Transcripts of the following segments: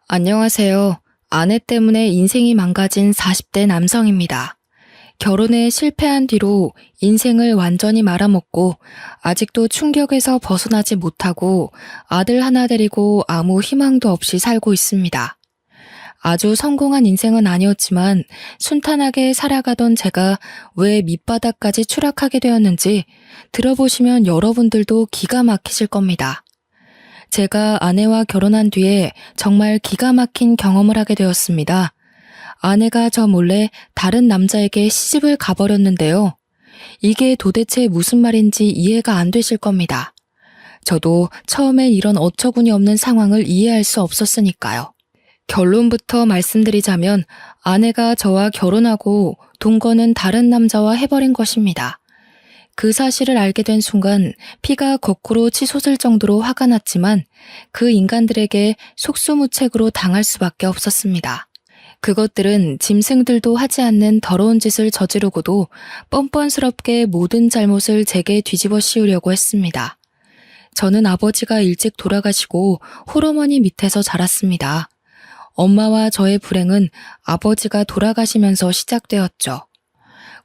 안녕하세요. 아내 때문에 인생이 망가진 40대 남성입니다. 결혼에 실패한 뒤로 인생을 완전히 말아먹고 아직도 충격에서 벗어나지 못하고 아들 하나 데리고 아무 희망도 없이 살고 있습니다. 아주 성공한 인생은 아니었지만 순탄하게 살아가던 제가 왜 밑바닥까지 추락하게 되었는지 들어보시면 여러분들도 기가 막히실 겁니다. 제가 아내와 결혼한 뒤에 정말 기가 막힌 경험을 하게 되었습니다. 아내가 저 몰래 다른 남자에게 시집을 가버렸는데요. 이게 도대체 무슨 말인지 이해가 안 되실 겁니다. 저도 처음엔 이런 어처구니 없는 상황을 이해할 수 없었으니까요. 결론부터 말씀드리자면 아내가 저와 결혼하고 동거는 다른 남자와 해버린 것입니다. 그 사실을 알게 된 순간 피가 거꾸로 치솟을 정도로 화가 났지만 그 인간들에게 속수무책으로 당할 수밖에 없었습니다. 그것들은 짐승들도 하지 않는 더러운 짓을 저지르고도 뻔뻔스럽게 모든 잘못을 제게 뒤집어 씌우려고 했습니다. 저는 아버지가 일찍 돌아가시고 홀어머니 밑에서 자랐습니다. 엄마와 저의 불행은 아버지가 돌아가시면서 시작되었죠.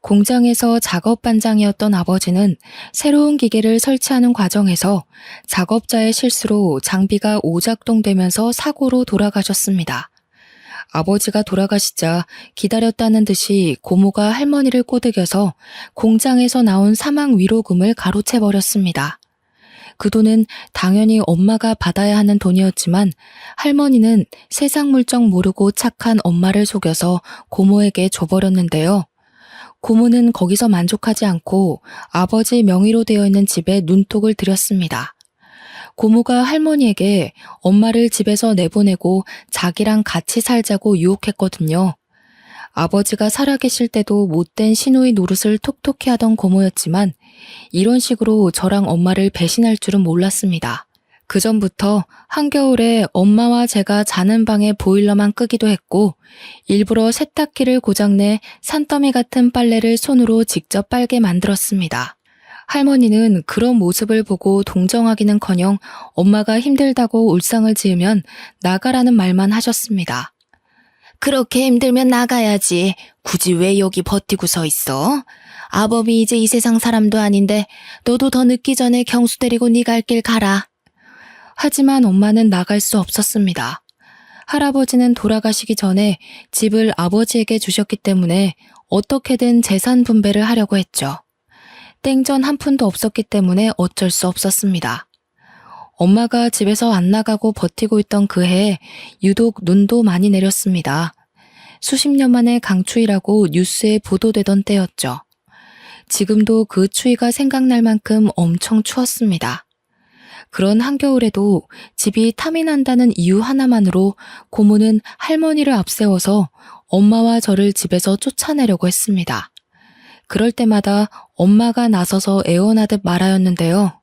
공장에서 작업 반장이었던 아버지는 새로운 기계를 설치하는 과정에서 작업자의 실수로 장비가 오작동되면서 사고로 돌아가셨습니다. 아버지가 돌아가시자 기다렸다는 듯이 고모가 할머니를 꼬드겨서 공장에서 나온 사망 위로금을 가로채버렸습니다. 그 돈은 당연히 엄마가 받아야 하는 돈이었지만 할머니는 세상 물정 모르고 착한 엄마를 속여서 고모에게 줘버렸는데요. 고모는 거기서 만족하지 않고 아버지 명의로 되어 있는 집에 눈독을 들였습니다. 고모가 할머니에게 엄마를 집에서 내보내고 자기랑 같이 살자고 유혹했거든요. 아버지가 살아계실 때도 못된 시누이 노릇을 톡톡히 하던 고모였지만 이런 식으로 저랑 엄마를 배신할 줄은 몰랐습니다. 그 전부터 한겨울에 엄마와 제가 자는 방에 보일러만 끄기도 했고 일부러 세탁기를 고장내 산더미 같은 빨래를 손으로 직접 빨게 만들었습니다. 할머니는 그런 모습을 보고 동정하기는커녕 엄마가 힘들다고 울상을 지으면 나가라는 말만 하셨습니다. 그렇게 힘들면 나가야지. 굳이 왜 여기 버티고 서 있어? 아범이 이제 이 세상 사람도 아닌데 너도 더 늦기 전에 경수 데리고 네 갈 길 가라. 하지만 엄마는 나갈 수 없었습니다. 할아버지는 돌아가시기 전에 집을 아버지에게 주셨기 때문에 어떻게든 재산 분배를 하려고 했죠. 땡전 한 푼도 없었기 때문에 어쩔 수 없었습니다. 엄마가 집에서 안 나가고 버티고 있던 그 해에 유독 눈도 많이 내렸습니다. 수십 년 만에 강추위라고 뉴스에 보도되던 때였죠. 지금도 그 추위가 생각날 만큼 엄청 추웠습니다. 그런 한겨울에도 집이 탐이 난다는 이유 하나만으로 고모는 할머니를 앞세워서 엄마와 저를 집에서 쫓아내려고 했습니다. 그럴 때마다 엄마가 나서서 애원하듯 말하였는데요.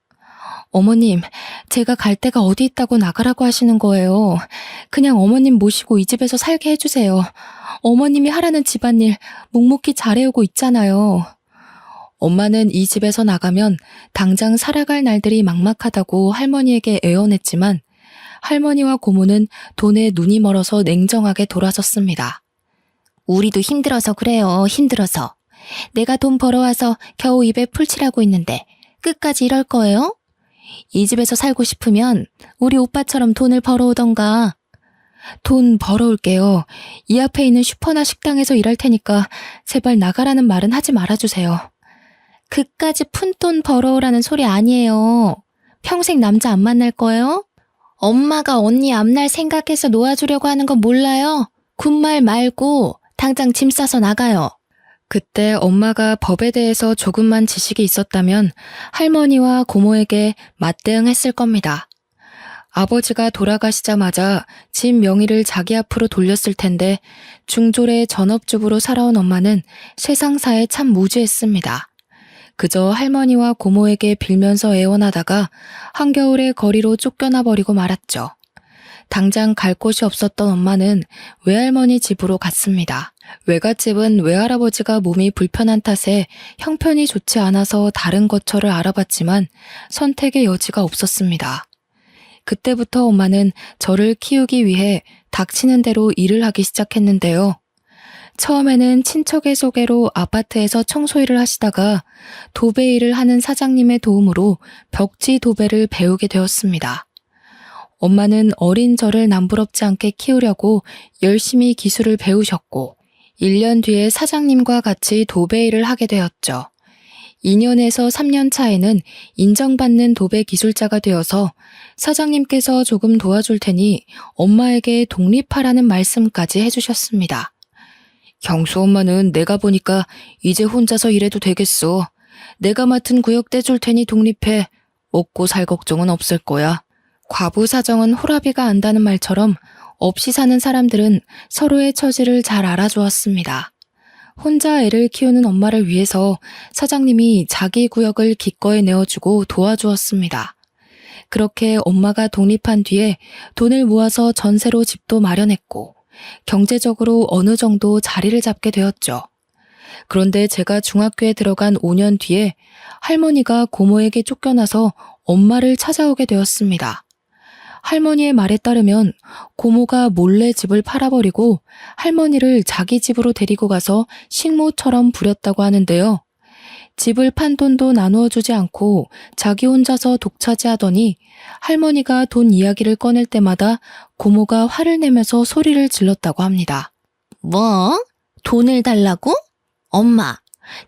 어머님, 제가 갈 데가 어디 있다고 나가라고 하시는 거예요. 그냥 어머님 모시고 이 집에서 살게 해주세요. 어머님이 하라는 집안일 묵묵히 잘해오고 있잖아요. 엄마는 이 집에서 나가면 당장 살아갈 날들이 막막하다고 할머니에게 애원했지만 할머니와 고모는 돈에 눈이 멀어서 냉정하게 돌아섰습니다. 우리도 힘들어서 그래요. 힘들어서. 내가 돈 벌어와서 겨우 입에 풀칠하고 있는데 끝까지 이럴 거예요? 이 집에서 살고 싶으면 우리 오빠처럼 돈을 벌어오던가. 돈 벌어올게요. 이 앞에 있는 슈퍼나 식당에서 일할 테니까 제발 나가라는 말은 하지 말아주세요. 그까지 푼돈 벌어오라는 소리 아니에요. 평생 남자 안 만날 거예요? 엄마가 언니 앞날 생각해서 놓아주려고 하는 건 몰라요? 군말 말고 당장 짐 싸서 나가요. 그때 엄마가 법에 대해서 조금만 지식이 있었다면 할머니와 고모에게 맞대응했을 겁니다. 아버지가 돌아가시자마자 집 명의를 자기 앞으로 돌렸을 텐데 중졸의 전업주부로 살아온 엄마는 세상사에 참 무지했습니다. 그저 할머니와 고모에게 빌면서 애원하다가 한겨울에 거리로 쫓겨나 버리고 말았죠. 당장 갈 곳이 없었던 엄마는 외할머니 집으로 갔습니다. 외갓집은 외할아버지가 몸이 불편한 탓에 형편이 좋지 않아서 다른 거처를 알아봤지만 선택의 여지가 없었습니다. 그때부터 엄마는 저를 키우기 위해 닥치는 대로 일을 하기 시작했는데요. 처음에는 친척의 소개로 아파트에서 청소일을 하시다가 도배 일을 하는 사장님의 도움으로 벽지 도배를 배우게 되었습니다. 엄마는 어린 저를 남부럽지 않게 키우려고 열심히 기술을 배우셨고 1년 뒤에 사장님과 같이 도배 일을 하게 되었죠. 2년에서 3년 차에는 인정받는 도배 기술자가 되어서 사장님께서 조금 도와줄 테니 엄마에게 독립하라는 말씀까지 해주셨습니다. 경수 엄마는 내가 보니까 이제 혼자서 일해도 되겠어. 내가 맡은 구역 떼줄 테니 독립해. 먹고 살 걱정은 없을 거야. 과부 사정은 호라비가 안다는 말처럼 없이 사는 사람들은 서로의 처지를 잘 알아주었습니다. 혼자 애를 키우는 엄마를 위해서 사장님이 자기 구역을 기꺼이 내어주고 도와주었습니다. 그렇게 엄마가 독립한 뒤에 돈을 모아서 전세로 집도 마련했고 경제적으로 어느 정도 자리를 잡게 되었죠. 그런데 제가 중학교에 들어간 5년 뒤에 할머니가 고모에게 쫓겨나서 엄마를 찾아오게 되었습니다. 할머니의 말에 따르면 고모가 몰래 집을 팔아버리고 할머니를 자기 집으로 데리고 가서 식모처럼 부렸다고 하는데요. 집을 판 돈도 나누어 주지 않고 자기 혼자서 독차지하더니 할머니가 돈 이야기를 꺼낼 때마다 고모가 화를 내면서 소리를 질렀다고 합니다. 뭐? 돈을 달라고? 엄마,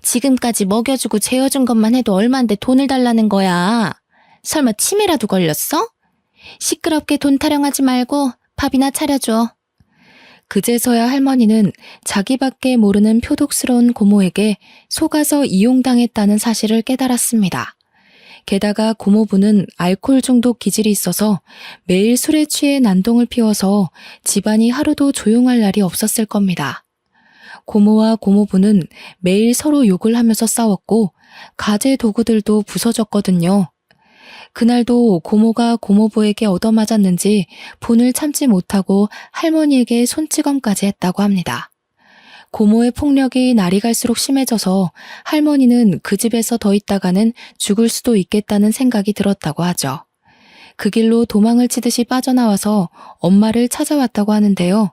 지금까지 먹여주고 재워준 것만 해도 얼만데 돈을 달라는 거야. 설마 치매라도 걸렸어? 시끄럽게 돈 타령하지 말고 밥이나 차려줘. 그제서야 할머니는 자기밖에 모르는 표독스러운 고모에게 속아서 이용당했다는 사실을 깨달았습니다. 게다가 고모부는 알코올 중독 기질이 있어서 매일 술에 취해 난동을 피워서 집안이 하루도 조용할 날이 없었을 겁니다. 고모와 고모부는 매일 서로 욕을 하면서 싸웠고 가재 도구들도 부서졌거든요. 그날도 고모가 고모부에게 얻어맞았는지 분을 참지 못하고 할머니에게 손찌검까지 했다고 합니다. 고모의 폭력이 날이 갈수록 심해져서 할머니는 그 집에서 더 있다가는 죽을 수도 있겠다는 생각이 들었다고 하죠. 그 길로 도망을 치듯이 빠져나와서 엄마를 찾아왔다고 하는데요.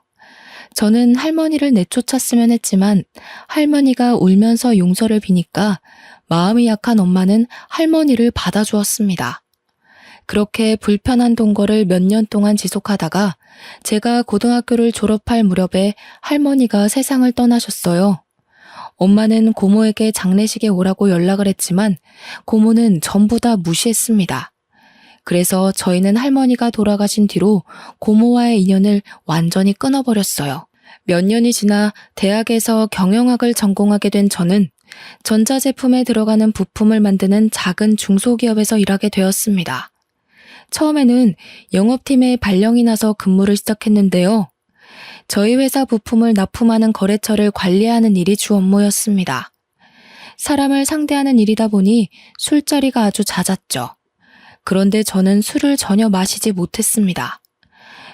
저는 할머니를 내쫓았으면 했지만 할머니가 울면서 용서를 비니까 마음이 약한 엄마는 할머니를 받아주었습니다. 그렇게 불편한 동거를 몇 년 동안 지속하다가 제가 고등학교를 졸업할 무렵에 할머니가 세상을 떠나셨어요. 엄마는 고모에게 장례식에 오라고 연락을 했지만 고모는 전부 다 무시했습니다. 그래서 저희는 할머니가 돌아가신 뒤로 고모와의 인연을 완전히 끊어버렸어요. 몇 년이 지나 대학에서 경영학을 전공하게 된 저는 전자제품에 들어가는 부품을 만드는 작은 중소기업에서 일하게 되었습니다. 처음에는 영업팀에 발령이 나서 근무를 시작했는데요. 저희 회사 부품을 납품하는 거래처를 관리하는 일이 주 업무였습니다. 사람을 상대하는 일이다 보니 술자리가 아주 잦았죠. 그런데 저는 술을 전혀 마시지 못했습니다.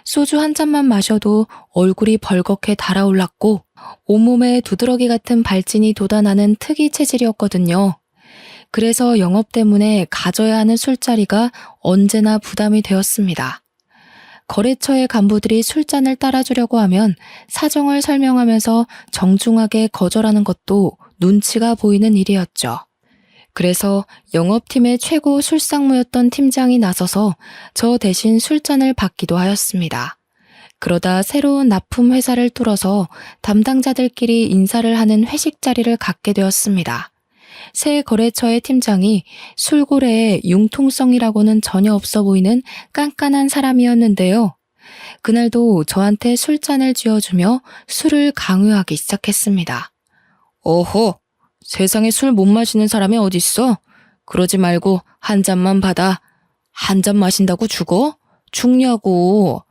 소주 한 잔만 마셔도 얼굴이 벌겋게 달아올랐고 온몸에 두드러기 같은 발진이 돋아나는 특이 체질이었거든요. 그래서 영업 때문에 가져야 하는 술자리가 언제나 부담이 되었습니다. 거래처의 간부들이 술잔을 따라주려고 하면 사정을 설명하면서 정중하게 거절하는 것도 눈치가 보이는 일이었죠. 그래서 영업팀의 최고 술상무였던 팀장이 나서서 저 대신 술잔을 받기도 하였습니다. 그러다 새로운 납품 회사를 뚫어서 담당자들끼리 인사를 하는 회식 자리를 갖게 되었습니다. 새 거래처의 팀장이 술고래에 융통성이라고는 전혀 없어 보이는 깐깐한 사람이었는데요. 그날도 저한테 술잔을 쥐어주며 술을 강요하기 시작했습니다. 어허, 세상에 술 못 마시는 사람이 어딨어? 그러지 말고 한 잔만 받아. 한 잔 마신다고 죽어? 죽냐고.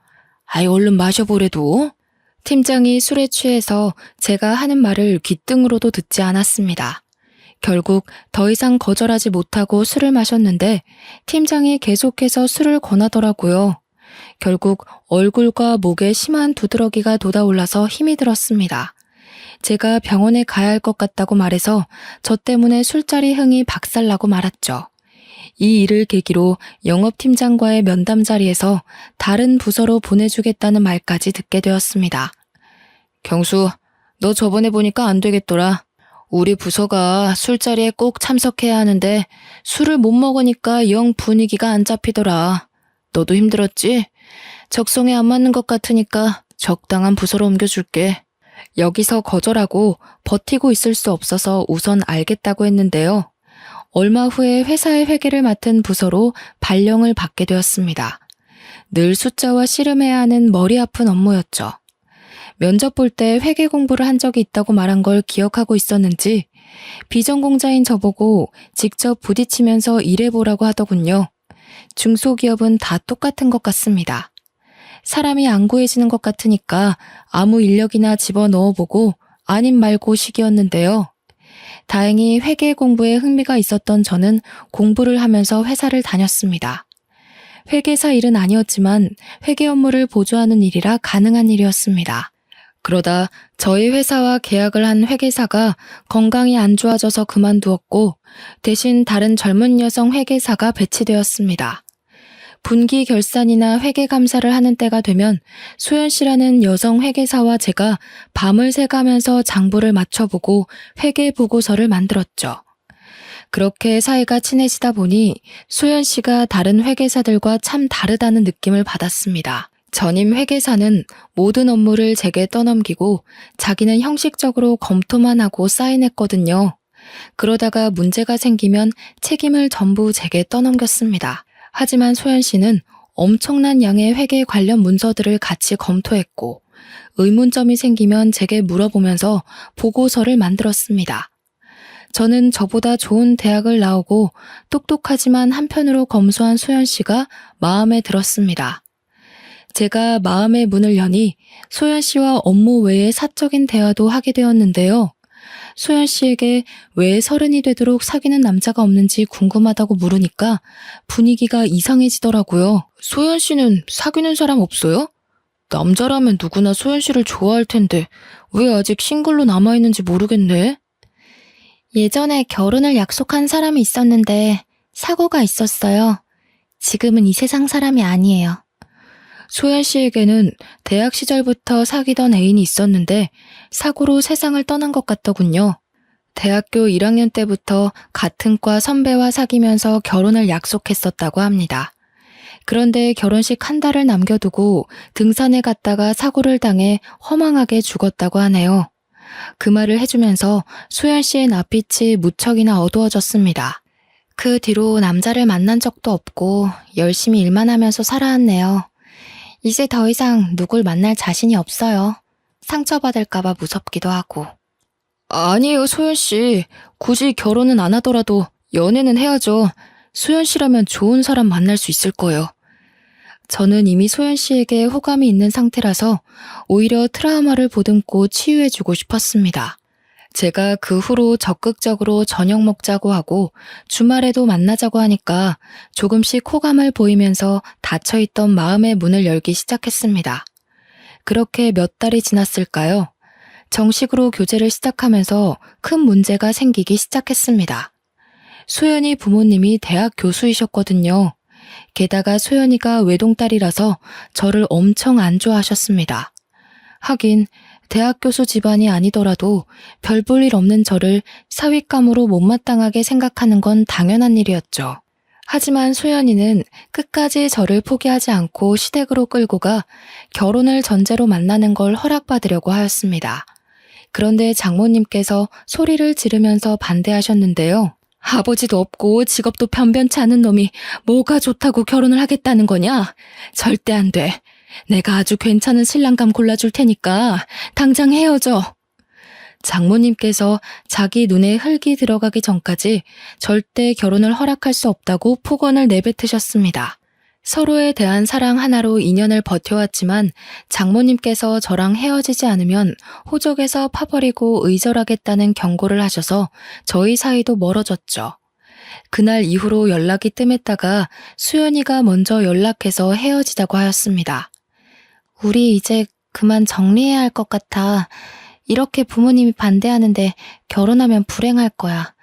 아이 얼른 마셔보래도. 팀장이 술에 취해서 제가 하는 말을 귓등으로도 듣지 않았습니다. 결국 더 이상 거절하지 못하고 술을 마셨는데 팀장이 계속해서 술을 권하더라고요. 결국 얼굴과 목에 심한 두드러기가 돋아올라서 힘이 들었습니다. 제가 병원에 가야 할 것 같다고 말해서 저 때문에 술자리 흥이 박살나고 말았죠. 이 일을 계기로 영업팀장과의 면담 자리에서 다른 부서로 보내주겠다는 말까지 듣게 되었습니다. 경수, 너 저번에 보니까 안 되겠더라. 우리 부서가 술자리에 꼭 참석해야 하는데 술을 못 먹으니까 영 분위기가 안 잡히더라. 너도 힘들었지? 적성에 안 맞는 것 같으니까 적당한 부서로 옮겨줄게. 여기서 거절하고 버티고 있을 수 없어서 우선 알겠다고 했는데요. 얼마 후에 회사의 회계를 맡은 부서로 발령을 받게 되었습니다. 늘 숫자와 씨름해야 하는 머리 아픈 업무였죠. 면접 볼 때 회계 공부를 한 적이 있다고 말한 걸 기억하고 있었는지 비전공자인 저보고 직접 부딪히면서 일해보라고 하더군요. 중소기업은 다 똑같은 것 같습니다. 사람이 안 구해지는 것 같으니까 아무 인력이나 집어넣어보고 아님 말고 식이었는데요. 다행히 회계 공부에 흥미가 있었던 저는 공부를 하면서 회사를 다녔습니다. 회계사 일은 아니었지만 회계 업무를 보조하는 일이라 가능한 일이었습니다. 그러다 저희 회사와 계약을 한 회계사가 건강이 안 좋아져서 그만두었고 대신 다른 젊은 여성 회계사가 배치되었습니다. 분기 결산이나 회계 감사를 하는 때가 되면 소연 씨라는 여성 회계사와 제가 밤을 새가면서 장부를 맞춰보고 회계 보고서를 만들었죠. 그렇게 사이가 친해지다 보니 소연 씨가 다른 회계사들과 참 다르다는 느낌을 받았습니다. 전임 회계사는 모든 업무를 제게 떠넘기고 자기는 형식적으로 검토만 하고 사인했거든요. 그러다가 문제가 생기면 책임을 전부 제게 떠넘겼습니다. 하지만 소연 씨는 엄청난 양의 회계 관련 문서들을 같이 검토했고 의문점이 생기면 제게 물어보면서 보고서를 만들었습니다. 저는 저보다 좋은 대학을 나오고 똑똑하지만 한편으로 검소한 소연 씨가 마음에 들었습니다. 제가 마음의 문을 여니 소연 씨와 업무 외에 사적인 대화도 하게 되었는데요. 소연 씨에게 왜 30이 되도록 사귀는 남자가 없는지 궁금하다고 물으니까 분위기가 이상해지더라고요. 소연 씨는 사귀는 사람 없어요? 남자라면 누구나 소연 씨를 좋아할 텐데 왜 아직 싱글로 남아있는지 모르겠네. 예전에 결혼을 약속한 사람이 있었는데 사고가 있었어요. 지금은 이 세상 사람이 아니에요. 소연 씨에게는 대학 시절부터 사귀던 애인이 있었는데 사고로 세상을 떠난 것 같더군요. 대학교 1학년 때부터 같은 과 선배와 사귀면서 결혼을 약속했었다고 합니다. 그런데 결혼식 한 달을 남겨두고 등산에 갔다가 사고를 당해 허망하게 죽었다고 하네요. 그 말을 해주면서 소연 씨의 낯빛이 무척이나 어두워졌습니다. 그 뒤로 남자를 만난 적도 없고 열심히 일만 하면서 살아왔네요. 이제 더 이상 누굴 만날 자신이 없어요. 상처받을까봐 무섭기도 하고. 아니에요, 소연 씨. 굳이 결혼은 안 하더라도 연애는 해야죠. 소연 씨라면 좋은 사람 만날 수 있을 거예요. 저는 이미 소연 씨에게 호감이 있는 상태라서 오히려 트라우마를 보듬고 치유해주고 싶었습니다. 제가 그 후로 적극적으로 저녁 먹자고 하고 주말에도 만나자고 하니까 조금씩 호감을 보이면서 닫혀있던 마음의 문을 열기 시작했습니다. 그렇게 몇 달이 지났을까요? 정식으로 교제를 시작하면서 큰 문제가 생기기 시작했습니다. 소연이 부모님이 대학 교수이셨거든요. 게다가 소연이가 외동딸이라서 저를 엄청 안 좋아하셨습니다. 하긴 대학 교수 집안이 아니더라도 별 볼 일 없는 저를 사윗감으로 못마땅하게 생각하는 건 당연한 일이었죠. 하지만 소연이는 끝까지 저를 포기하지 않고 시댁으로 끌고 가 결혼을 전제로 만나는 걸 허락받으려고 하였습니다. 그런데 장모님께서 소리를 지르면서 반대하셨는데요. 아버지도 없고 직업도 변변치 않은 놈이 뭐가 좋다고 결혼을 하겠다는 거냐? 절대 안 돼. 내가 아주 괜찮은 신랑감 골라줄 테니까 당장 헤어져. 장모님께서 자기 눈에 흙이 들어가기 전까지 절대 결혼을 허락할 수 없다고 폭언을 내뱉으셨습니다. 서로에 대한 사랑 하나로 인연을 버텨왔지만 장모님께서 저랑 헤어지지 않으면 호적에서 파버리고 의절하겠다는 경고를 하셔서 저희 사이도 멀어졌죠. 그날 이후로 연락이 뜸했다가 수연이가 먼저 연락해서 헤어지자고 하였습니다. 우리 이제 그만 정리해야 할 것 같아. 이렇게 부모님이 반대하는데 결혼하면 불행할 거야.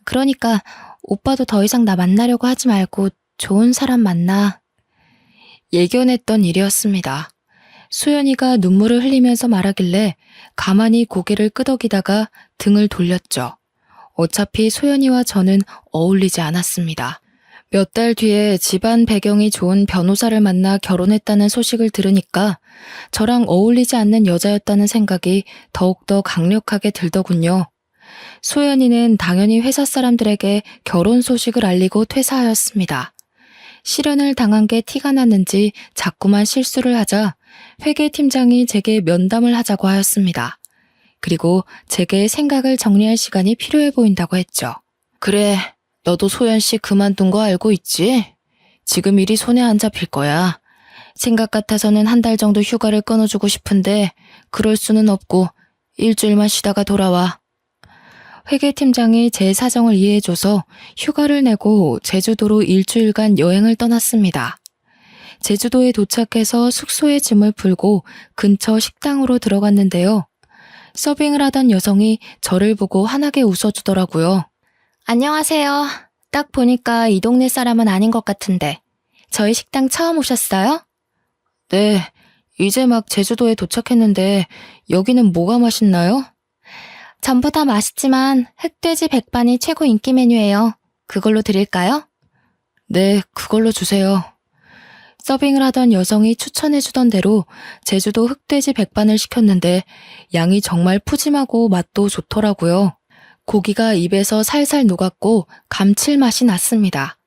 그러니까 오빠도 더 이상 나 만나려고 하지 말고 좋은 사람 만나. 예견했던 일이었습니다. 소연이가 눈물을 흘리면서 말하길래 가만히 고개를 끄덕이다가 등을 돌렸죠. 어차피 소연이와 저는 어울리지 않았습니다. 몇 달 뒤에 집안 배경이 좋은 변호사를 만나 결혼했다는 소식을 들으니까 저랑 어울리지 않는 여자였다는 생각이 더욱더 강력하게 들더군요. 소연이는 당연히 회사 사람들에게 결혼 소식을 알리고 퇴사하였습니다. 실연을 당한 게 티가 났는지 자꾸만 실수를 하자 회계팀장이 제게 면담을 하자고 하였습니다. 그리고 제게 생각을 정리할 시간이 필요해 보인다고 했죠. 그래, 너도 소연 씨 그만둔 거 알고 있지? 지금 일이 손에 안 잡힐 거야. 생각 같아서는 한 달 정도 휴가를 끊어주고 싶은데 그럴 수는 없고 일주일만 쉬다가 돌아와. 회계팀장이 제 사정을 이해해줘서 휴가를 내고 제주도로 일주일간 여행을 떠났습니다. 제주도에 도착해서 숙소에 짐을 풀고 근처 식당으로 들어갔는데요. 서빙을 하던 여성이 저를 보고 환하게 웃어주더라고요. 안녕하세요. 딱 보니까 이 동네 사람은 아닌 것 같은데 저희 식당 처음 오셨어요? 네, 이제 막 제주도에 도착했는데 여기는 뭐가 맛있나요? 전부 다 맛있지만 흑돼지 백반이 최고 인기 메뉴예요. 그걸로 드릴까요? 네, 그걸로 주세요. 서빙을 하던 여성이 추천해주던 대로 제주도 흑돼지 백반을 시켰는데 양이 정말 푸짐하고 맛도 좋더라고요. 고기가 입에서 살살 녹았고 감칠맛이 났습니다.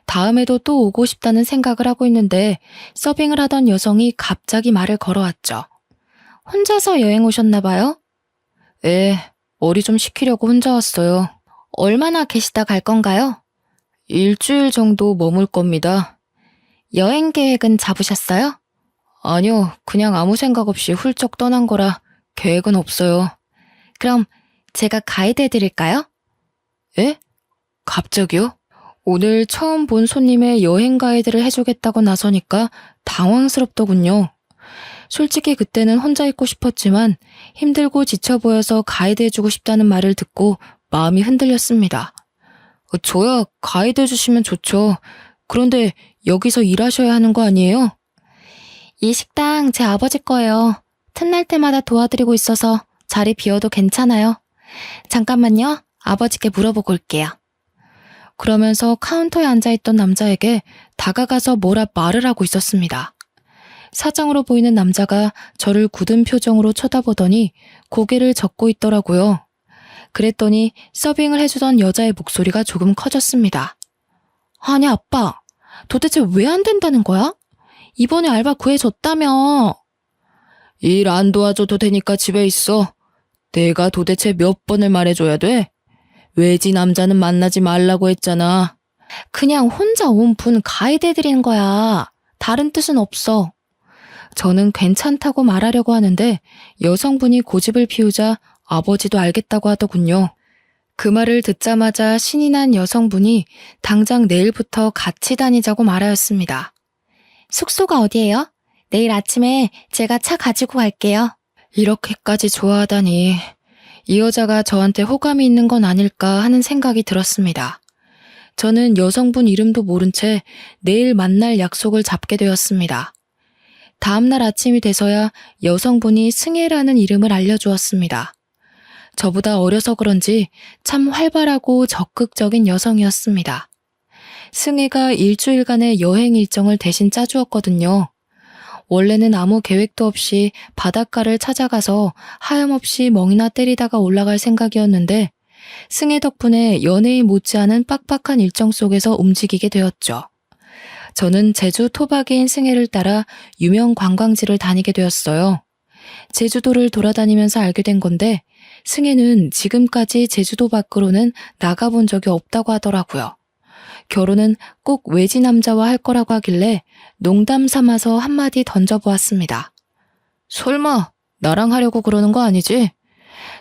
다음에도 또 오고 싶다는 생각을 하고 있는데 서빙을 하던 여성이 갑자기 말을 걸어왔죠. 혼자서 여행 오셨나 봐요? 네, 머리 좀 식히려고 혼자 왔어요. 얼마나 계시다 갈 건가요? 일주일 정도 머물 겁니다. 여행 계획은 잡으셨어요? 아니요, 그냥 아무 생각 없이 훌쩍 떠난 거라 계획은 없어요. 그럼 제가 가이드 해드릴까요? 예? 갑자기요? 오늘 처음 본 손님의 여행 가이드를 해주겠다고 나서니까 당황스럽더군요. 솔직히 그때는 혼자 있고 싶었지만 힘들고 지쳐 보여서 가이드 해주고 싶다는 말을 듣고 마음이 흔들렸습니다. 저야 가이드 해주시면 좋죠. 그런데 여기서 일하셔야 하는 거 아니에요? 이 식당 제 아버지 거예요. 틈날 때마다 도와드리고 있어서 자리 비워도 괜찮아요. 잠깐만요. 아버지께 물어보고 올게요. 그러면서 카운터에 앉아있던 남자에게 다가가서 뭐라 말을 하고 있었습니다. 사장으로 보이는 남자가 저를 굳은 표정으로 쳐다보더니 고개를 젓고 있더라고요. 그랬더니 서빙을 해주던 여자의 목소리가 조금 커졌습니다. 아니 아빠, 도대체 왜 안 된다는 거야? 이번에 알바 구해줬다며. 일 안 도와줘도 되니까 집에 있어. 내가 도대체 몇 번을 말해줘야 돼? 외지 남자는 만나지 말라고 했잖아. 그냥 혼자 온 분 가이드 해드리는 거야. 다른 뜻은 없어. 저는 괜찮다고 말하려고 하는데 여성분이 고집을 피우자 아버지도 알겠다고 하더군요. 그 말을 듣자마자 신이 난 여성분이 당장 내일부터 같이 다니자고 말하였습니다. 숙소가 어디예요? 내일 아침에 제가 차 가지고 갈게요. 이렇게까지 좋아하다니 이 여자가 저한테 호감이 있는 건 아닐까 하는 생각이 들었습니다. 저는 여성분 이름도 모른 채 내일 만날 약속을 잡게 되었습니다. 다음날 아침이 돼서야 여성분이 승혜라는 이름을 알려주었습니다. 저보다 어려서 그런지 참 활발하고 적극적인 여성이었습니다. 승혜가 일주일간의 여행 일정을 대신 짜주었거든요. 원래는 아무 계획도 없이 바닷가를 찾아가서 하염없이 멍이나 때리다가 올라갈 생각이었는데 승혜 덕분에 연예인 못지않은 빡빡한 일정 속에서 움직이게 되었죠. 저는 제주 토박이인 승혜를 따라 유명 관광지를 다니게 되었어요. 제주도를 돌아다니면서 알게 된 건데 승혜는 지금까지 제주도 밖으로는 나가본 적이 없다고 하더라고요. 결혼은 꼭 외지 남자와 할 거라고 하길래 농담 삼아서 한마디 던져보았습니다. 설마 나랑 하려고 그러는 거 아니지?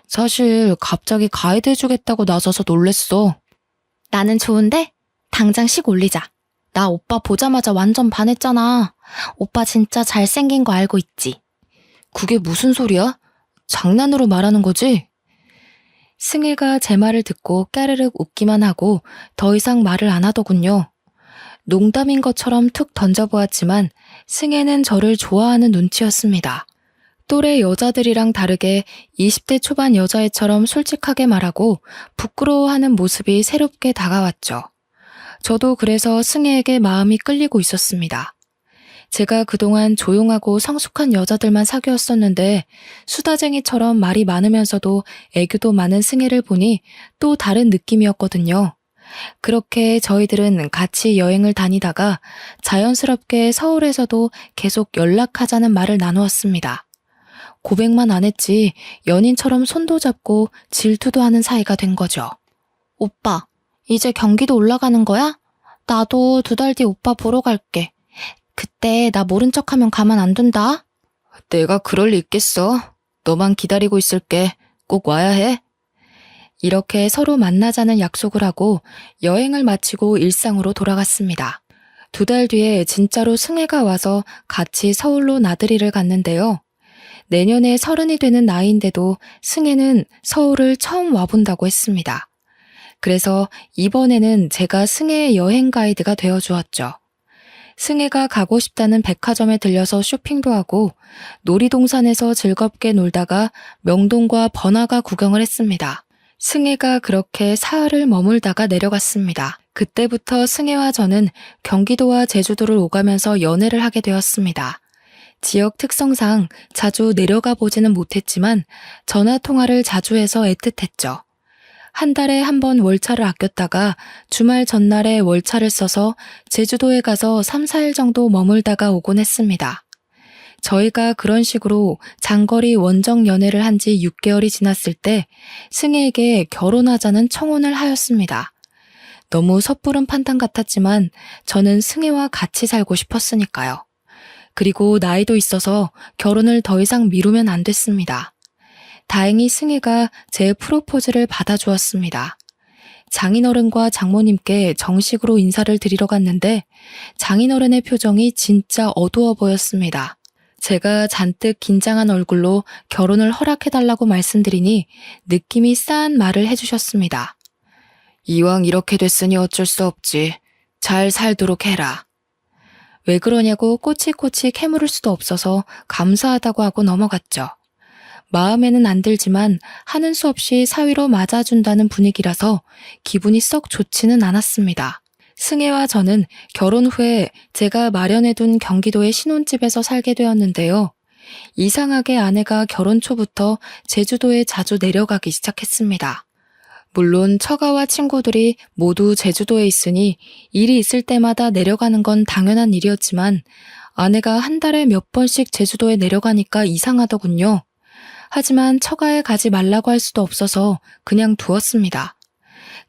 사실 갑자기 가이드 해주겠다고 나서서 놀랬어. 나는 좋은데 당장 식 올리자. 나 오빠 보자마자 완전 반했잖아. 오빠 진짜 잘생긴 거 알고 있지? 그게 무슨 소리야? 장난으로 말하는 거지? 승혜가 제 말을 듣고 까르륵 웃기만 하고 더 이상 말을 안 하더군요. 농담인 것처럼 툭 던져보았지만 승혜는 저를 좋아하는 눈치였습니다. 또래 여자들이랑 다르게 20대 초반 여자애처럼 솔직하게 말하고 부끄러워하는 모습이 새롭게 다가왔죠. 저도 그래서 승혜에게 마음이 끌리고 있었습니다. 제가 그동안 조용하고 성숙한 여자들만 사귀었었는데 수다쟁이처럼 말이 많으면서도 애교도 많은 승혜를 보니 또 다른 느낌이었거든요. 그렇게 저희들은 같이 여행을 다니다가 자연스럽게 서울에서도 계속 연락하자는 말을 나누었습니다. 고백만 안 했지 연인처럼 손도 잡고 질투도 하는 사이가 된 거죠. 오빠, 이제 경기도 올라가는 거야? 나도 2달 뒤 오빠 보러 갈게. 그때 나 모른 척하면 가만 안 둔다. 내가 그럴 리 있겠어. 너만 기다리고 있을게. 꼭 와야 해. 이렇게 서로 만나자는 약속을 하고 여행을 마치고 일상으로 돌아갔습니다. 2달 뒤에 진짜로 승혜가 와서 같이 서울로 나들이를 갔는데요. 내년에 30이 되는 나이인데도 승혜는 서울을 처음 와본다고 했습니다. 그래서 이번에는 제가 승혜의 여행 가이드가 되어주었죠. 승혜가 가고 싶다는 백화점에 들려서 쇼핑도 하고 놀이동산에서 즐겁게 놀다가 명동과 번화가 구경을 했습니다. 승혜가 그렇게 사흘을 머물다가 내려갔습니다. 그때부터 승혜와 저는 경기도와 제주도를 오가면서 연애를 하게 되었습니다. 지역 특성상 자주 내려가 보지는 못했지만 전화 통화를 자주 해서 애틋했죠. 한 달에 한 번 월차를 아꼈다가 주말 전날에 월차를 써서 제주도에 가서 3, 4일 정도 머물다가 오곤 했습니다. 저희가 그런 식으로 장거리 원정 연애를 한 지 6개월이 지났을 때 승혜에게 결혼하자는 청혼을 하였습니다. 너무 섣부른 판단 같았지만 저는 승혜와 같이 살고 싶었으니까요. 그리고 나이도 있어서 결혼을 더 이상 미루면 안 됐습니다. 다행히 승혜가 제 프로포즈를 받아주었습니다. 장인어른과 장모님께 정식으로 인사를 드리러 갔는데 장인어른의 표정이 진짜 어두워 보였습니다. 제가 잔뜩 긴장한 얼굴로 결혼을 허락해달라고 말씀드리니 느낌이 싸한 말을 해주셨습니다. 이왕 이렇게 됐으니 어쩔 수 없지. 잘 살도록 해라. 왜 그러냐고 꼬치꼬치 캐물을 수도 없어서 감사하다고 하고 넘어갔죠. 마음에는 안 들지만 하는 수 없이 사위로 맞아준다는 분위기라서 기분이 썩 좋지는 않았습니다. 승혜와 저는 결혼 후에 제가 마련해둔 경기도의 신혼집에서 살게 되었는데요. 이상하게 아내가 결혼 초부터 제주도에 자주 내려가기 시작했습니다. 물론 처가와 친구들이 모두 제주도에 있으니 일이 있을 때마다 내려가는 건 당연한 일이었지만 아내가 한 달에 몇 번씩 제주도에 내려가니까 이상하더군요. 하지만 처가에 가지 말라고 할 수도 없어서 그냥 두었습니다.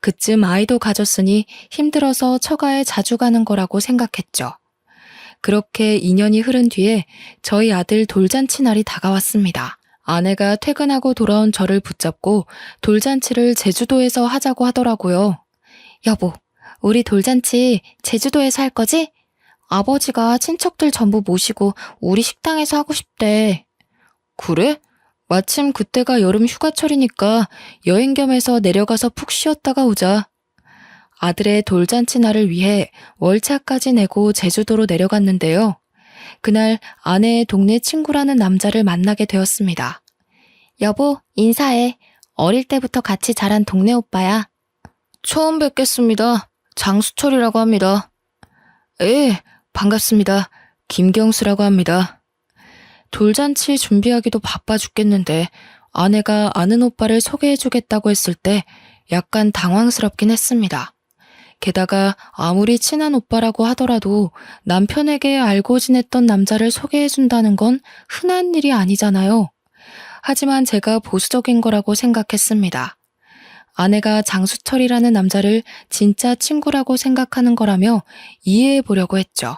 그쯤 아이도 가졌으니 힘들어서 처가에 자주 가는 거라고 생각했죠. 그렇게 2년이 흐른 뒤에 저희 아들 돌잔치 날이 다가왔습니다. 아내가 퇴근하고 돌아온 저를 붙잡고 돌잔치를 제주도에서 하자고 하더라고요. 여보, 우리 돌잔치 제주도에서 할 거지? 아버지가 친척들 전부 모시고 우리 식당에서 하고 싶대. 그래? 마침 그때가 여름 휴가철이니까 여행 겸해서 내려가서 푹 쉬었다가 오자. 아들의 돌잔치 날을 위해 월차까지 내고 제주도로 내려갔는데요. 그날 아내의 동네 친구라는 남자를 만나게 되었습니다. 여보, 인사해. 어릴 때부터 같이 자란 동네 오빠야. 처음 뵙겠습니다. 장수철이라고 합니다. 예, 반갑습니다. 김경수라고 합니다. 돌잔치 준비하기도 바빠 죽겠는데 아내가 아는 오빠를 소개해주겠다고 했을 때 약간 당황스럽긴 했습니다. 게다가 아무리 친한 오빠라고 하더라도 남편에게 알고 지냈던 남자를 소개해준다는 건 흔한 일이 아니잖아요. 하지만 제가 보수적인 거라고 생각했습니다. 아내가 장수철이라는 남자를 진짜 친구라고 생각하는 거라며 이해해 보려고 했죠.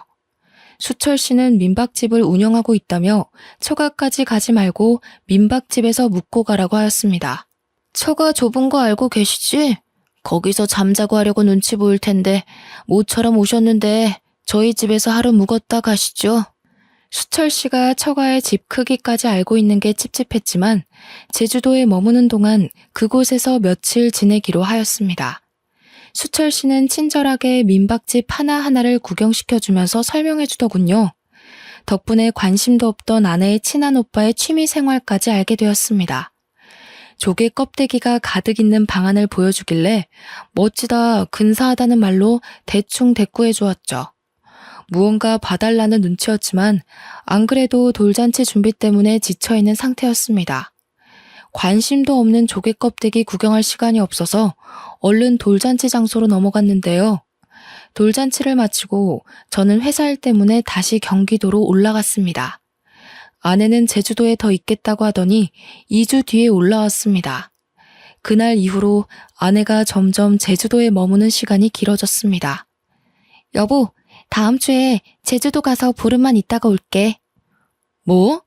수철 씨는 민박집을 운영하고 있다며 처가까지 가지 말고 민박집에서 묵고 가라고 하였습니다. 처가 좁은 거 알고 계시지? 거기서 잠자고 하려고 눈치 보일 텐데 모처럼 오셨는데 저희 집에서 하루 묵었다 가시죠. 수철 씨가 처가의 집 크기까지 알고 있는 게 찝찝했지만 제주도에 머무는 동안 그곳에서 며칠 지내기로 하였습니다. 수철 씨는 친절하게 민박집 하나하나를 구경시켜주면서 설명해주더군요. 덕분에 관심도 없던 아내의 친한 오빠의 취미 생활까지 알게 되었습니다. 조개 껍데기가 가득 있는 방안을 보여주길래 멋지다, 근사하다는 말로 대충 대꾸해 주었죠. 무언가 봐달라는 눈치였지만 안 그래도 돌잔치 준비 때문에 지쳐있는 상태였습니다. 관심도 없는 조개 껍데기 구경할 시간이 없어서 얼른 돌잔치 장소로 넘어갔는데요. 돌잔치를 마치고 저는 회사 일 때문에 다시 경기도로 올라갔습니다. 아내는 제주도에 더 있겠다고 하더니 2주 뒤에 올라왔습니다. 그날 이후로 아내가 점점 제주도에 머무는 시간이 길어졌습니다. 여보, 다음 주에 제주도 가서 보름만 있다가 올게. 뭐?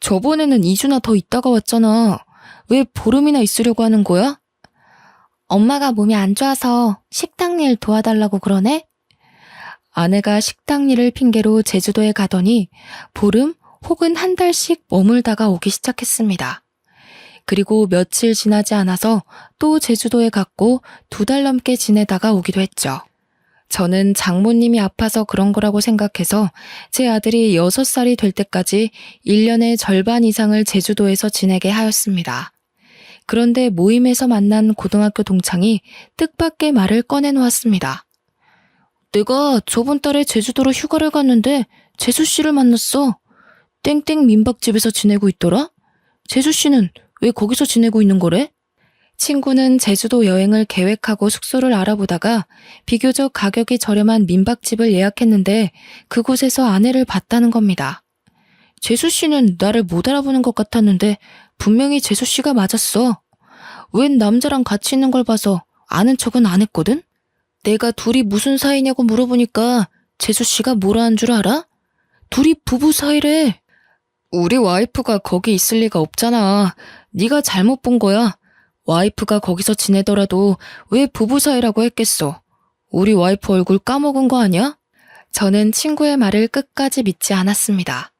저번에는 2주나 더 있다가 왔잖아. 왜 보름이나 있으려고 하는 거야? 엄마가 몸이 안 좋아서 식당 일 도와달라고 그러네? 아내가 식당 일을 핑계로 제주도에 가더니 보름 혹은 한 달씩 머물다가 오기 시작했습니다. 그리고 며칠 지나지 않아서 또 제주도에 갔고 2달 넘게 지내다가 오기도 했죠. 저는 장모님이 아파서 그런 거라고 생각해서 제 아들이 6살이 될 때까지 1년의 절반 이상을 제주도에서 지내게 하였습니다. 그런데 모임에서 만난 고등학교 동창이 뜻밖의 말을 꺼내놓았습니다. 내가 저번 달에 제주도로 휴가를 갔는데 재수 씨를 만났어. 땡땡 민박집에서 지내고 있더라? 재수 씨는 왜 거기서 지내고 있는 거래? 친구는 제주도 여행을 계획하고 숙소를 알아보다가 비교적 가격이 저렴한 민박집을 예약했는데 그곳에서 아내를 봤다는 겁니다. 재수 씨는 나를 못 알아보는 것 같았는데 분명히 재수 씨가 맞았어. 웬 남자랑 같이 있는 걸 봐서 아는 척은 안 했거든? 내가 둘이 무슨 사이냐고 물어보니까 재수 씨가 뭐라 한 줄 알아? 둘이 부부 사이래. 우리 와이프가 거기 있을 리가 없잖아. 네가 잘못 본 거야. 와이프가 거기서 지내더라도 왜 부부 사이라고 했겠어. 우리 와이프 얼굴 까먹은 거 아니야? 저는 친구의 말을 끝까지 믿지 않았습니다.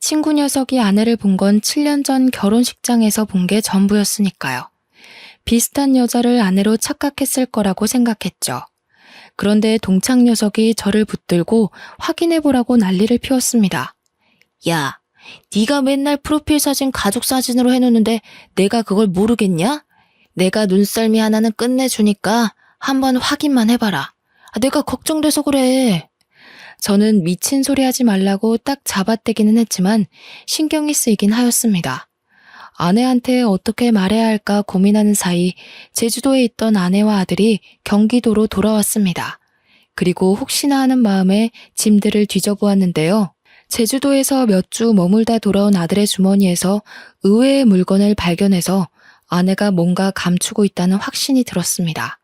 친구 녀석이 아내를 본 건 7년 전 결혼식장에서 본 게 전부였으니까요. 비슷한 여자를 아내로 착각했을 거라고 생각했죠. 그런데 동창 녀석이 저를 붙들고 확인해보라고 난리를 피웠습니다. 야, 네가 맨날 프로필 사진 가족 사진으로 해놓는데 내가 그걸 모르겠냐? 내가 눈썰미 하나는 끝내주니까 한번 확인만 해봐라. 내가 걱정돼서 그래. 저는 미친 소리 하지 말라고 딱 잡아떼기는 했지만 신경이 쓰이긴 하였습니다. 아내한테 어떻게 말해야 할까 고민하는 사이 제주도에 있던 아내와 아들이 경기도로 돌아왔습니다. 그리고 혹시나 하는 마음에 짐들을 뒤져보았는데요. 제주도에서 몇 주 머물다 돌아온 아들의 주머니에서 의외의 물건을 발견해서 아내가 뭔가 감추고 있다는 확신이 들었습니다.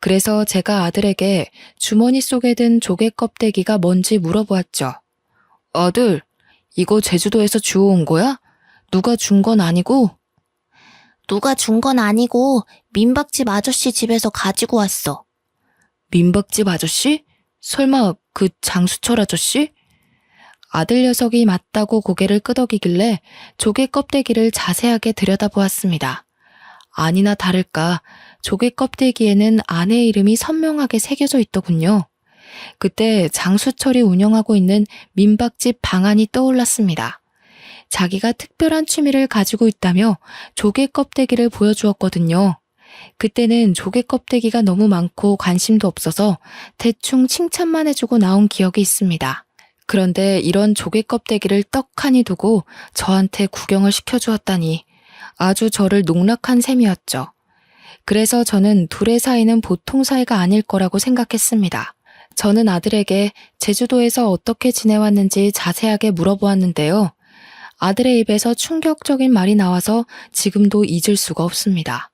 그래서 제가 아들에게 주머니 속에 든 조개 껍데기가 뭔지 물어보았죠. 아들, 이거 제주도에서 주워온 거야? 누가 준 건 아니고? 누가 준 건 아니고 민박집 아저씨 집에서 가지고 왔어. 민박집 아저씨? 설마 그 장수철 아저씨? 아들 녀석이 맞다고 고개를 끄덕이길래 조개 껍데기를 자세하게 들여다보았습니다. 아니나 다를까 조개 껍데기에는 아내 이름이 선명하게 새겨져 있더군요. 그때 장수철이 운영하고 있는 민박집 방안이 떠올랐습니다. 자기가 특별한 취미를 가지고 있다며 조개 껍데기를 보여주었거든요. 그때는 조개 껍데기가 너무 많고 관심도 없어서 대충 칭찬만 해주고 나온 기억이 있습니다. 그런데 이런 조개 껍데기를 떡하니 두고 저한테 구경을 시켜주었다니 아주 저를 농락한 셈이었죠. 그래서 저는 둘의 사이는 보통 사이가 아닐 거라고 생각했습니다. 저는 아들에게 제주도에서 어떻게 지내왔는지 자세하게 물어보았는데요. 아들의 입에서 충격적인 말이 나와서 지금도 잊을 수가 없습니다.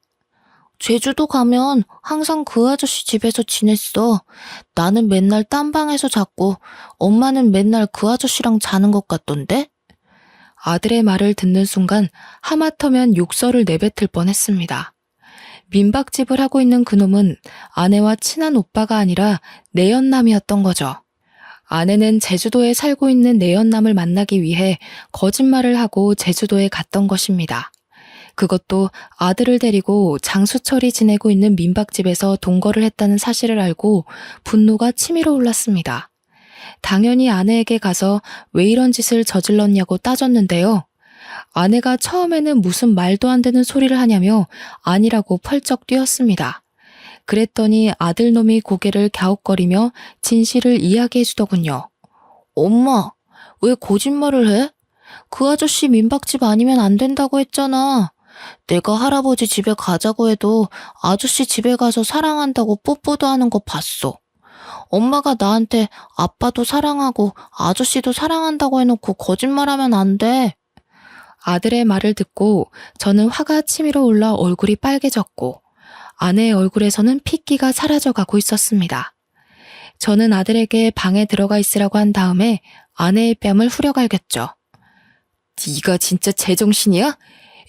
제주도 가면 항상 그 아저씨 집에서 지냈어. 나는 맨날 딴 방에서 잤고 엄마는 맨날 그 아저씨랑 자는 것 같던데? 아들의 말을 듣는 순간 하마터면 욕설을 내뱉을 뻔했습니다. 민박집을 하고 있는 그놈은 아내와 친한 오빠가 아니라 내연남이었던 거죠. 아내는 제주도에 살고 있는 내연남을 만나기 위해 거짓말을 하고 제주도에 갔던 것입니다. 그것도 아들을 데리고 장수철이 지내고 있는 민박집에서 동거를 했다는 사실을 알고 분노가 치밀어 올랐습니다. 당연히 아내에게 가서 왜 이런 짓을 저질렀냐고 따졌는데요. 아내가 처음에는 무슨 말도 안 되는 소리를 하냐며 아니라고 펄쩍 뛰었습니다. 그랬더니 아들놈이 고개를 갸웃거리며 진실을 이야기해 주더군요. 엄마, 왜 거짓말을 해? 그 아저씨 민박집 아니면 안 된다고 했잖아. 내가 할아버지 집에 가자고 해도 아저씨 집에 가서 사랑한다고 뽀뽀도 하는 거 봤어. 엄마가 나한테 아빠도 사랑하고 아저씨도 사랑한다고 해놓고 거짓말하면 안 돼. 아들의 말을 듣고 저는 화가 치밀어 올라 얼굴이 빨개졌고 아내의 얼굴에서는 핏기가 사라져가고 있었습니다. 저는 아들에게 방에 들어가 있으라고 한 다음에 아내의 뺨을 후려갈겼죠. 네가 진짜 제정신이야?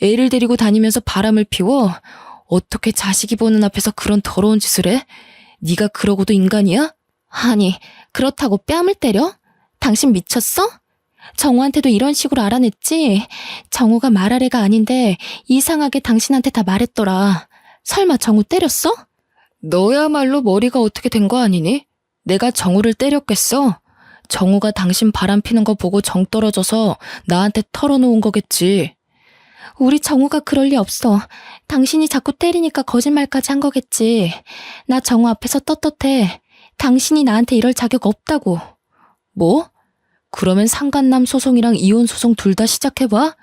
애를 데리고 다니면서 바람을 피워? 어떻게 자식이 보는 앞에서 그런 더러운 짓을 해? 네가 그러고도 인간이야? 아니, 그렇다고 뺨을 때려? 당신 미쳤어? 정우한테도 이런 식으로 알아냈지? 정우가 말할 애가 아닌데 이상하게 당신한테 다 말했더라. 설마 정우 때렸어? 너야말로 머리가 어떻게 된 거 아니니? 내가 정우를 때렸겠어? 정우가 당신 바람 피는 거 보고 정 떨어져서 나한테 털어놓은 거겠지. 우리 정우가 그럴 리 없어. 당신이 자꾸 때리니까 거짓말까지 한 거겠지. 나 정우 앞에서 떳떳해. 당신이 나한테 이럴 자격 없다고. 뭐? 그러면 상간남 소송이랑 이혼 소송 둘 다 시작해봐?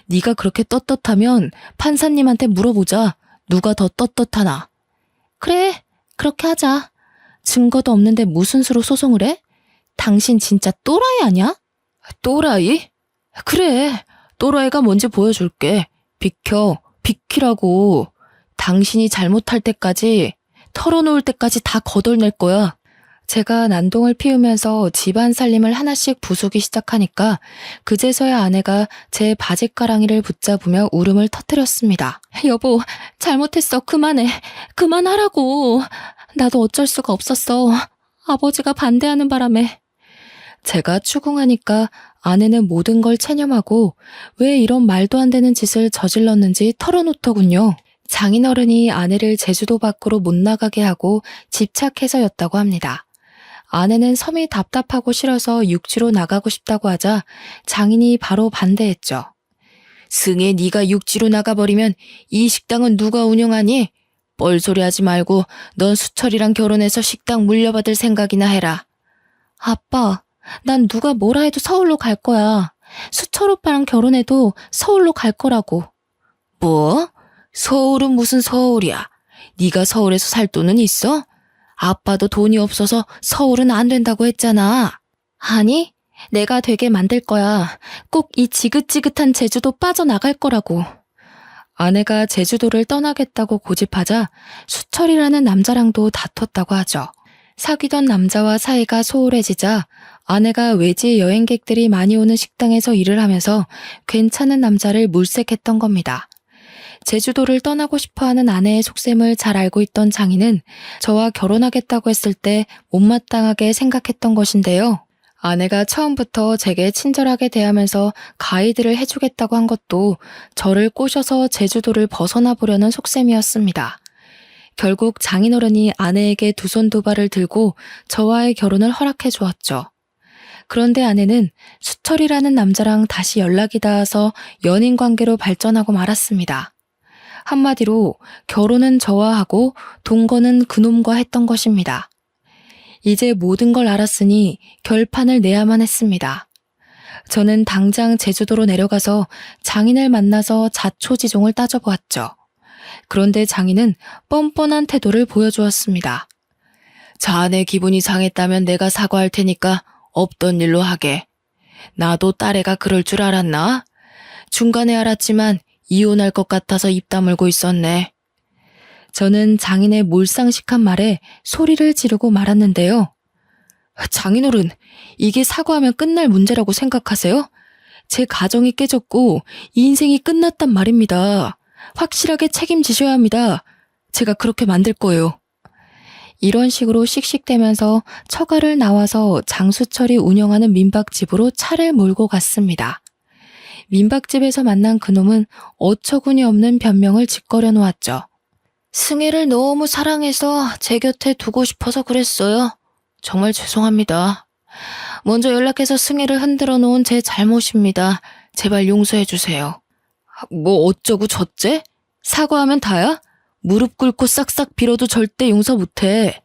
네가 그렇게 떳떳하면 판사님한테 물어보자. 누가 더 떳떳하나? 그래, 그렇게 하자. 증거도 없는데 무슨 수로 소송을 해? 당신 진짜 또라이 아니야? 또라이? 그래, 또라이가 뭔지 보여줄게. 비키라고. 당신이 잘못할 때까지, 털어놓을 때까지 다 거덜낼 거야. 제가 난동을 피우면서 집안 살림을 하나씩 부수기 시작하니까 그제서야 아내가 제 바짓가랑이를 붙잡으며 울음을 터뜨렸습니다. 여보, 잘못했어. 그만해. 그만하라고. 나도 어쩔 수가 없었어. 아버지가 반대하는 바람에. 제가 추궁하니까 아내는 모든 걸 체념하고 왜 이런 말도 안 되는 짓을 저질렀는지 털어놓더군요. 장인어른이 아내를 제주도 밖으로 못 나가게 하고 집착해서였다고 합니다. 아내는 섬이 답답하고 싫어서 육지로 나가고 싶다고 하자 장인이 바로 반대했죠. 승혜, 네가 육지로 나가버리면 이 식당은 누가 운영하니? 뻘소리 하지 말고 넌 수철이랑 결혼해서 식당 물려받을 생각이나 해라. 아빠, 난 누가 뭐라 해도 서울로 갈 거야. 수철 오빠랑 결혼해도 서울로 갈 거라고. 뭐? 서울은 무슨 서울이야? 네가 서울에서 살 돈은 있어? 아빠도 돈이 없어서 서울은 안 된다고 했잖아. 아니, 내가 되게 만들 거야. 꼭 이 지긋지긋한 제주도 빠져나갈 거라고. 아내가 제주도를 떠나겠다고 고집하자 수철이라는 남자랑도 다퉜다고 하죠. 사귀던 남자와 사이가 소홀해지자 아내가 외지 여행객들이 많이 오는 식당에서 일을 하면서 괜찮은 남자를 물색했던 겁니다. 제주도를 떠나고 싶어하는 아내의 속셈을 잘 알고 있던 장인은 저와 결혼하겠다고 했을 때 못마땅하게 생각했던 것인데요. 아내가 처음부터 제게 친절하게 대하면서 가이드를 해주겠다고 한 것도 저를 꼬셔서 제주도를 벗어나 보려는 속셈이었습니다. 결국 장인어른이 아내에게 두 손 두 발을 들고 저와의 결혼을 허락해 주었죠. 그런데 아내는 수철이라는 남자랑 다시 연락이 닿아서 연인 관계로 발전하고 말았습니다. 한마디로 결혼은 저와 하고 동거는 그놈과 했던 것입니다. 이제 모든 걸 알았으니 결판을 내야만 했습니다. 저는 당장 제주도로 내려가서 장인을 만나서 자초지종을 따져보았죠. 그런데 장인은 뻔뻔한 태도를 보여주었습니다. 자네 기분이 상했다면 내가 사과할 테니까 없던 일로 하게. 나도 딸애가 그럴 줄 알았나? 중간에 알았지만 이혼할 것 같아서 입 다물고 있었네. 저는 장인의 몰상식한 말에 소리를 지르고 말았는데요. 장인어른, 이게 사과하면 끝날 문제라고 생각하세요? 제 가정이 깨졌고 인생이 끝났단 말입니다. 확실하게 책임지셔야 합니다. 제가 그렇게 만들 거예요. 이런 식으로 씩씩대면서 처가를 나와서 장수철이 운영하는 민박집으로 차를 몰고 갔습니다. 민박집에서 만난 그놈은 어처구니 없는 변명을 짓거려 놓았죠. 승혜를 너무 사랑해서 제 곁에 두고 싶어서 그랬어요. 정말 죄송합니다. 먼저 연락해서 승혜를 흔들어 놓은 제 잘못입니다. 제발 용서해 주세요. 뭐 어쩌고 저째? 사과하면 다야? 무릎 꿇고 싹싹 빌어도 절대 용서 못해.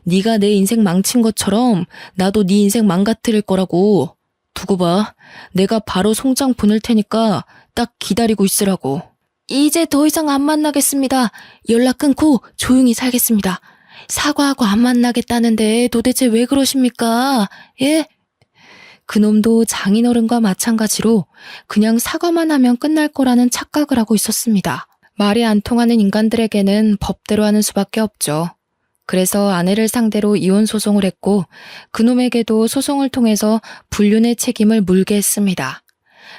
네가 내 인생 망친 것처럼 나도 네 인생 망가뜨릴 거라고. 두고 봐. 내가 바로 송장 보낼 테니까 딱 기다리고 있으라고. 이제 더 이상 안 만나겠습니다. 연락 끊고 조용히 살겠습니다. 사과하고 안 만나겠다는데 도대체 왜 그러십니까? 예? 그놈도 장인어른과 마찬가지로 그냥 사과만 하면 끝날 거라는 착각을 하고 있었습니다. 말이 안 통하는 인간들에게는 법대로 하는 수밖에 없죠. 그래서 아내를 상대로 이혼 소송을 했고 그놈에게도 소송을 통해서 불륜의 책임을 물게 했습니다.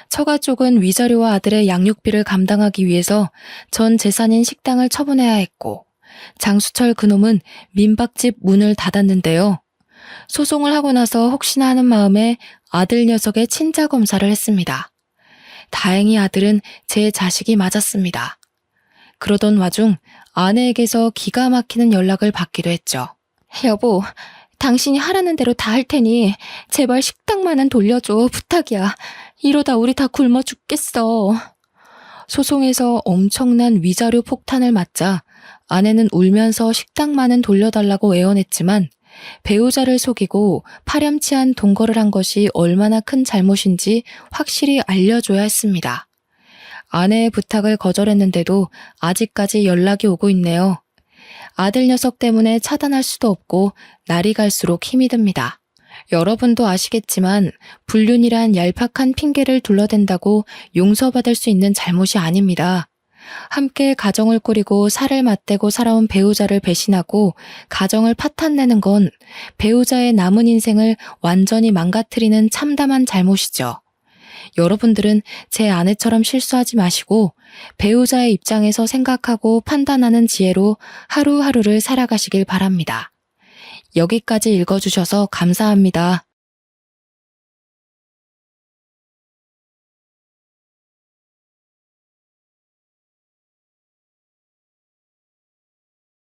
처가 쪽은 위자료와 아들의 양육비를 감당하기 위해서 전 재산인 식당을 처분해야 했고 장수철 그놈은 민박집 문을 닫았는데요. 소송을 하고 나서 혹시나 하는 마음에 아들 녀석의 친자 검사를 했습니다. 다행히 아들은 제 자식이 맞았습니다. 그러던 와중 아내에게서 기가 막히는 연락을 받기도 했죠. 여보, 당신이 하라는 대로 다 할 테니 제발 식당만은 돌려줘. 부탁이야. 이러다 우리 다 굶어 죽겠어. 소송에서 엄청난 위자료 폭탄을 맞자 아내는 울면서 식당만은 돌려달라고 애원했지만 배우자를 속이고 파렴치한 동거를 한 것이 얼마나 큰 잘못인지 확실히 알려줘야 했습니다. 아내의 부탁을 거절했는데도 아직까지 연락이 오고 있네요. 아들 녀석 때문에 차단할 수도 없고 날이 갈수록 힘이 듭니다. 여러분도 아시겠지만 불륜이란 얄팍한 핑계를 둘러댄다고 용서받을 수 있는 잘못이 아닙니다. 함께 가정을 꾸리고 살을 맞대고 살아온 배우자를 배신하고 가정을 파탄내는 건 배우자의 남은 인생을 완전히 망가뜨리는 참담한 잘못이죠. 여러분들은 제 아내처럼 실수하지 마시고 배우자의 입장에서 생각하고 판단하는 지혜로 하루하루를 살아가시길 바랍니다. 여기까지 읽어주셔서 감사합니다.